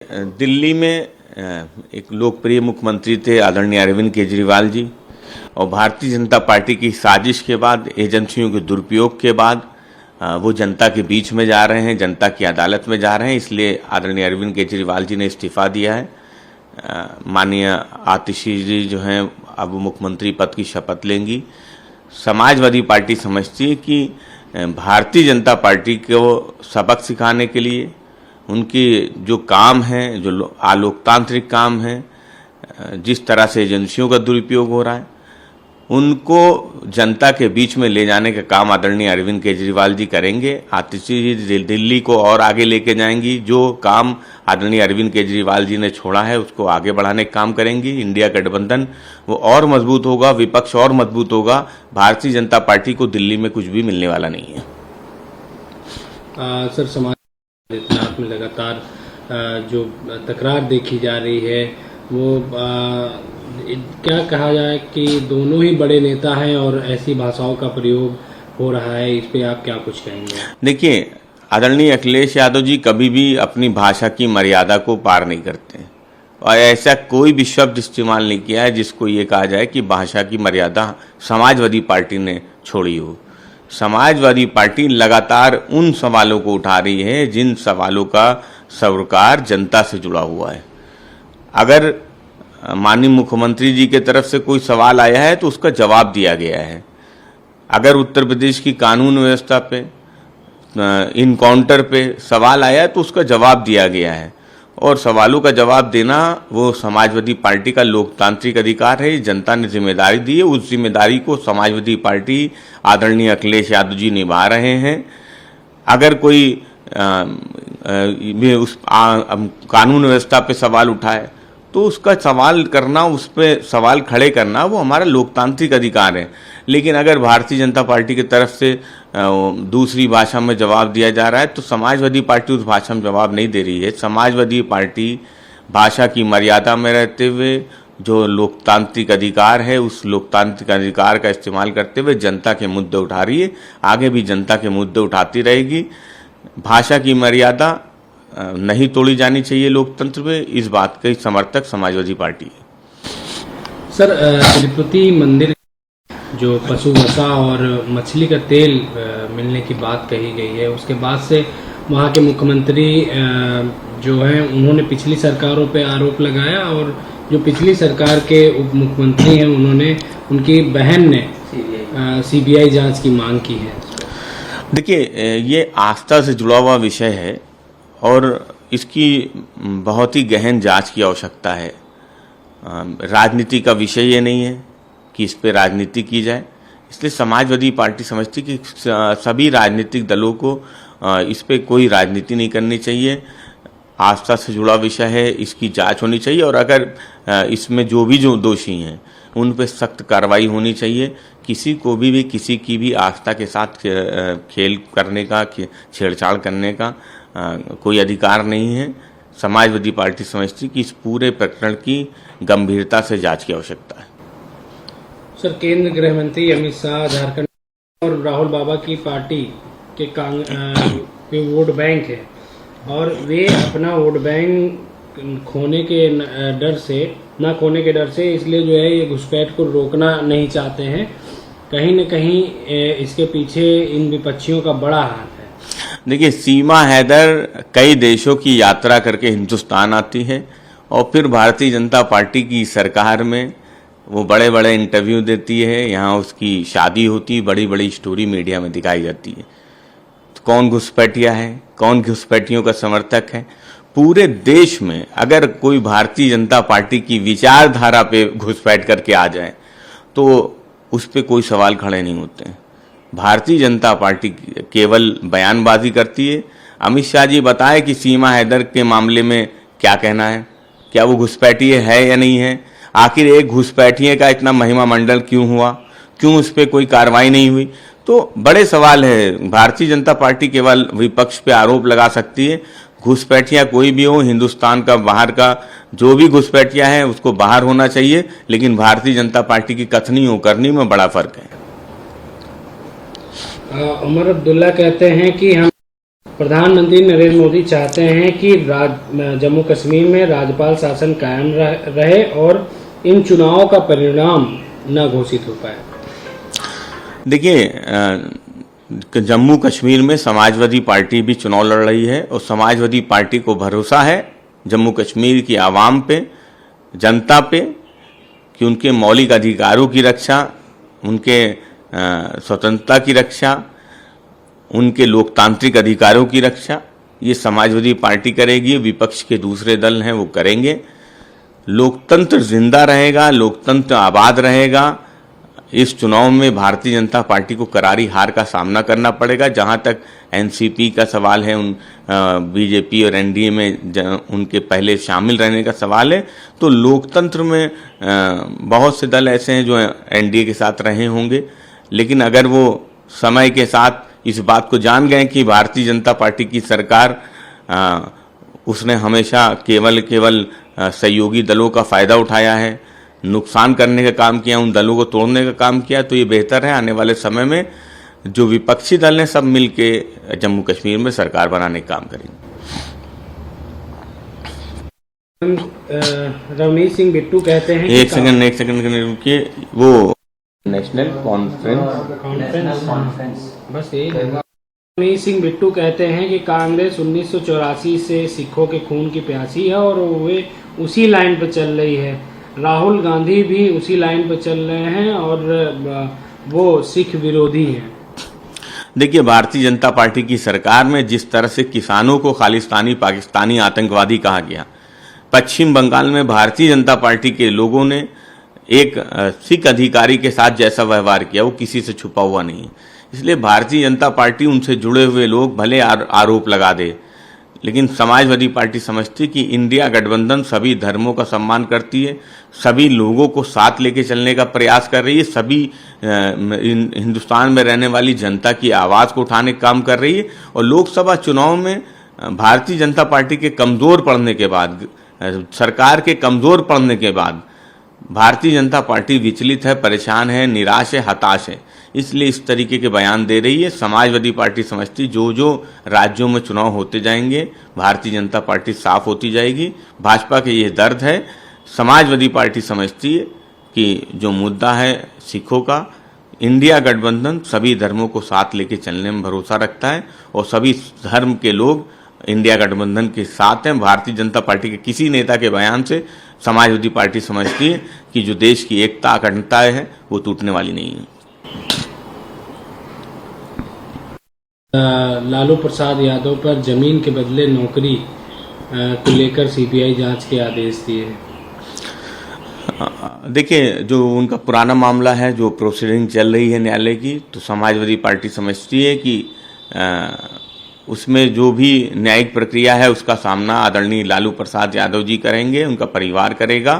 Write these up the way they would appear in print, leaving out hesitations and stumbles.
दिल्ली में एक लोकप्रिय मुख्यमंत्री थे आदरणीय अरविंद केजरीवाल जी, और भारतीय जनता पार्टी की साजिश के बाद, एजेंसियों के दुरुपयोग के बाद वो जनता के बीच में जा रहे हैं, जनता की अदालत में जा रहे हैं। इसलिए आदरणीय अरविंद केजरीवाल जी ने इस्तीफा दिया है। माननीय आतिशी जी जो हैं अब मुख्यमंत्री पद की शपथ लेंगी। समाजवादी पार्टी समझती है कि भारतीय जनता पार्टी को सबक सिखाने के लिए उनकी जो काम है, जो अलोकतांत्रिक काम है, जिस तरह से एजेंसियों का दुरुपयोग हो रहा है, उनको जनता के बीच में ले जाने का काम आदरणीय अरविंद केजरीवाल जी करेंगे। आतिशी जी दिल्ली को और आगे लेके जाएंगी। जो काम आदरणीय अरविंद केजरीवाल जी ने छोड़ा है उसको आगे बढ़ाने का काम करेंगी। इंडिया गठबंधन वो और मजबूत होगा, विपक्ष और मजबूत होगा। भारतीय जनता पार्टी को दिल्ली में कुछ भी मिलने वाला नहीं है। सर, समाज में लगातार जो तकरार देखी जा रही है वो क्या कहा जाए कि दोनों ही बड़े नेता हैं और ऐसी भाषाओं का प्रयोग हो रहा है, इस पे आप क्या कुछ कहेंगे? देखिए, आदरणीय अखिलेश यादव जी कभी भी अपनी भाषा की मर्यादा को पार नहीं करते और ऐसा कोई भी शब्द इस्तेमाल नहीं किया है जिसको ये कहा जाए कि भाषा की मर्यादा समाजवादी पार्टी ने छोड़ी हो। समाजवादी पार्टी लगातार उन सवालों को उठा रही है जिन सवालों का सरोकार जनता से जुड़ा हुआ है। अगर माननीय मुख्यमंत्री जी के तरफ से कोई सवाल आया है तो उसका जवाब दिया गया है। अगर उत्तर प्रदेश की कानून व्यवस्था पे, इनकाउंटर पे सवाल आया है तो उसका जवाब दिया गया है, और सवालों का जवाब देना वो समाजवादी पार्टी का लोकतांत्रिक अधिकार है। जनता ने जिम्मेदारी दी है, उस जिम्मेदारी को समाजवादी पार्टी आदरणीय अखिलेश यादव जी निभा रहे हैं। अगर कोई उस कानून व्यवस्था पे सवाल उठाए तो उसका सवाल करना, उस पर सवाल खड़े करना वो हमारा लोकतांत्रिक अधिकार है। लेकिन अगर भारतीय जनता पार्टी की तरफ से दूसरी भाषा में जवाब दिया जा रहा है तो समाजवादी पार्टी उस भाषा में जवाब नहीं दे रही है। समाजवादी पार्टी भाषा की मर्यादा में रहते हुए जो लोकतांत्रिक अधिकार है उस लोकतांत्रिक अधिकार का इस्तेमाल करते हुए जनता के मुद्दे उठा रही है। आगे भी जनता के मुद्दे उठाती रहेगी। भाषा की मर्यादा नहीं तोड़ी जानी चाहिए लोकतंत्र में, इस बात के समर्थक समाजवादी पार्टी है। सर, तिरुपति मंदिर जो पशु वसा और मछली का तेल मिलने की बात कही गई है, उसके बाद से वहाँ के मुख्यमंत्री जो हैं उन्होंने पिछली सरकारों पे आरोप लगाया, और जो पिछली सरकार के उप मुख्यमंत्री हैं उन्होंने, उनकी बहन ने सीबीआई जांच की मांग की है। देखिए, ये आस्था से जुड़ा हुआ विषय है और इसकी बहुत ही गहन जांच की आवश्यकता है। राजनीति का विषय ये नहीं है कि इस पे राजनीति की जाए। इसलिए समाजवादी पार्टी समझती कि सभी राजनीतिक दलों को इस पे कोई राजनीति नहीं करनी चाहिए। आस्था से जुड़ा विषय है, इसकी जांच होनी चाहिए, और अगर इसमें जो दोषी हैं उन पे सख्त कार्रवाई होनी चाहिए। किसी को भी किसी की भी आस्था के साथ खेल करने का, छेड़छाड़ करने का कोई अधिकार नहीं है। समाजवादी पार्टी समझती कि इस पूरे प्रकरण की गंभीरता से जांच की आवश्यकता है। सर, केंद्रीय गृह मंत्री अमित शाह झारखंड और राहुल बाबा की पार्टी के वोट बैंक है, और वे अपना वोट बैंक खोने के डर से इसलिए जो है ये घुसपैठ को रोकना नहीं चाहते हैं। कहीं न कहीं इसके पीछे इन विपक्षियों का बड़ा हाथ है। देखिए, सीमा हैदर कई देशों की यात्रा करके हिंदुस्तान आती है और फिर भारतीय जनता पार्टी की सरकार में वो बड़े बड़े इंटरव्यू देती है। यहाँ उसकी शादी होती, बड़ी बड़ी स्टोरी मीडिया में दिखाई जाती है। तो कौन घुसपैठिया है, कौन घुसपैठियों का समर्थक है? पूरे देश में अगर कोई भारतीय जनता पार्टी की विचारधारा पे घुसपैठ करके आ जाए तो उस पर कोई सवाल खड़े नहीं होते हैं। भारतीय जनता पार्टी केवल बयानबाजी करती है। अमित शाह जी बताएं कि सीमा हैदर के मामले में क्या कहना है, क्या वो घुसपैठिए है या नहीं है? आखिर एक घुसपैठिए का इतना महिमा मंडल क्यों हुआ, क्यों उस पर कोई कार्रवाई नहीं हुई? तो बड़े सवाल है। भारतीय जनता पार्टी केवल विपक्ष पे आरोप लगा सकती है। घुसपैठिया कोई भी हो, हिंदुस्तान का बाहर का जो भी घुसपैठिया है उसको बाहर होना चाहिए, लेकिन भारतीय जनता पार्टी की कथनी और करनी में बड़ा फर्क है। उमर अब्दुल्ला कहते हैं कि हम प्रधानमंत्री नरेंद्र मोदी चाहते हैं कि जम्मू कश्मीर में राज्यपाल शासन कायम रहे और इन चुनावों का परिणाम न घोषित हो पाए। देखिए, जम्मू कश्मीर में समाजवादी पार्टी भी चुनाव लड़ रही है और समाजवादी पार्टी को भरोसा है जम्मू कश्मीर की आवाम पे, जनता पे, कि उनके मौलिक अधिकारों की रक्षा, उनके स्वतंत्रता की रक्षा, उनके लोकतांत्रिक अधिकारों की रक्षा ये समाजवादी पार्टी करेगी। विपक्ष के दूसरे दल हैं वो करेंगे। लोकतंत्र जिंदा रहेगा, लोकतंत्र आबाद रहेगा। इस चुनाव में भारतीय जनता पार्टी को करारी हार का सामना करना पड़ेगा। जहां तक एनसीपी का सवाल है, बीजेपी और एनडीए में उनके पहले शामिल रहने का सवाल है, तो लोकतंत्र में बहुत से दल ऐसे हैं जो एनडीए के साथ रहे होंगे, लेकिन अगर वो समय के साथ इस बात को जान गए कि भारतीय जनता पार्टी की सरकार उसने हमेशा केवल सहयोगी दलों का फायदा उठाया है, नुकसान करने का काम किया, उन दलों को तोड़ने का काम किया, तो ये बेहतर है आने वाले समय में जो विपक्षी दल हैं सब मिलके जम्मू कश्मीर में सरकार बनाने का काम करेंगे। रवनीत सिंह बिट्टू कहते हैं, एक सेकंड रुकिए, वो नेशनल कॉन्फ्रेंस बस यही है। रवनीत सिंह बिट्टू कहते हैं कि कांग्रेस 1984 से सिखों के खून की प्यासी है और वे उसी लाइन पर चल रही है। राहुल गांधी भी उसी लाइन पर चल रहे हैं और वो सिख विरोधी हैं। देखिए, भारतीय जनता पार्टी की सरकार में जिस तरह से किसानों को खालिस्तानी पाकिस्तानी आतंकवादी कहा गया, पश्चिम बंगाल में भारतीय जनता पार्टी के लोगों ने एक सिख अधिकारी के साथ जैसा व्यवहार किया वो किसी से छुपा हुआ नहीं है। इसलिए भारतीय जनता पार्टी उनसे जुड़े हुए लोग भले आरोप लगा दे, लेकिन समाजवादी पार्टी समझती कि इंडिया गठबंधन सभी धर्मों का सम्मान करती है, सभी लोगों को साथ लेके चलने का प्रयास कर रही है, सभी हिंदुस्तान में रहने वाली जनता की आवाज़ को उठाने का काम कर रही है। और लोकसभा चुनाव में भारतीय जनता पार्टी के कमज़ोर पड़ने के बाद, सरकार के कमज़ोर पड़ने के बाद भारतीय जनता पार्टी विचलित है, परेशान है, निराश है, हताश है, इसलिए इस तरीके के बयान दे रही है। समाजवादी पार्टी समझती जो राज्यों में चुनाव होते जाएंगे भारतीय जनता पार्टी साफ होती जाएगी। भाजपा के ये दर्द है। समाजवादी पार्टी समझती है कि जो मुद्दा है सिखों का, इंडिया गठबंधन सभी धर्मों को साथ लेके चलने में भरोसा रखता है और सभी धर्म के लोग इंडिया गठबंधन के साथ हैं। भारतीय जनता पार्टी के किसी नेता के बयान से समाजवादी पार्टी समझती है कि जो देश की एकता अखंडता है वो टूटने वाली नहीं है। लालू प्रसाद यादव पर जमीन के बदले नौकरी को लेकर सीबीआई जांच के आदेश दिए हैं। देखिए, जो उनका पुराना मामला है, जो प्रोसीडिंग चल रही है न्यायालय की, तो समाजवादी पार्टी समझती है कि उसमें जो भी न्यायिक प्रक्रिया है उसका सामना आदरणीय लालू प्रसाद यादव जी करेंगे, उनका परिवार करेगा।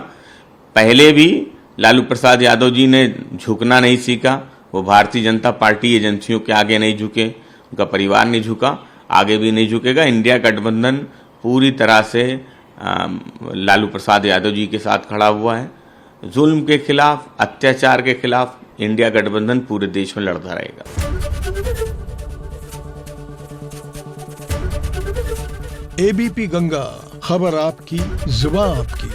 पहले भी लालू प्रसाद यादव जी ने झुकना नहीं सीखा, वो भारतीय जनता पार्टी एजेंसियों के आगे नहीं झुके, उनका परिवार नहीं झुका, आगे भी नहीं झुकेगा। इंडिया गठबंधन पूरी तरह से लालू प्रसाद यादव जी के साथ खड़ा हुआ है। जुल्म के खिलाफ, अत्याचार के खिलाफ इंडिया गठबंधन पूरे देश में लड़ता रहेगा। एबीपी गंगा, खबर आपकी, जुबान आपकी।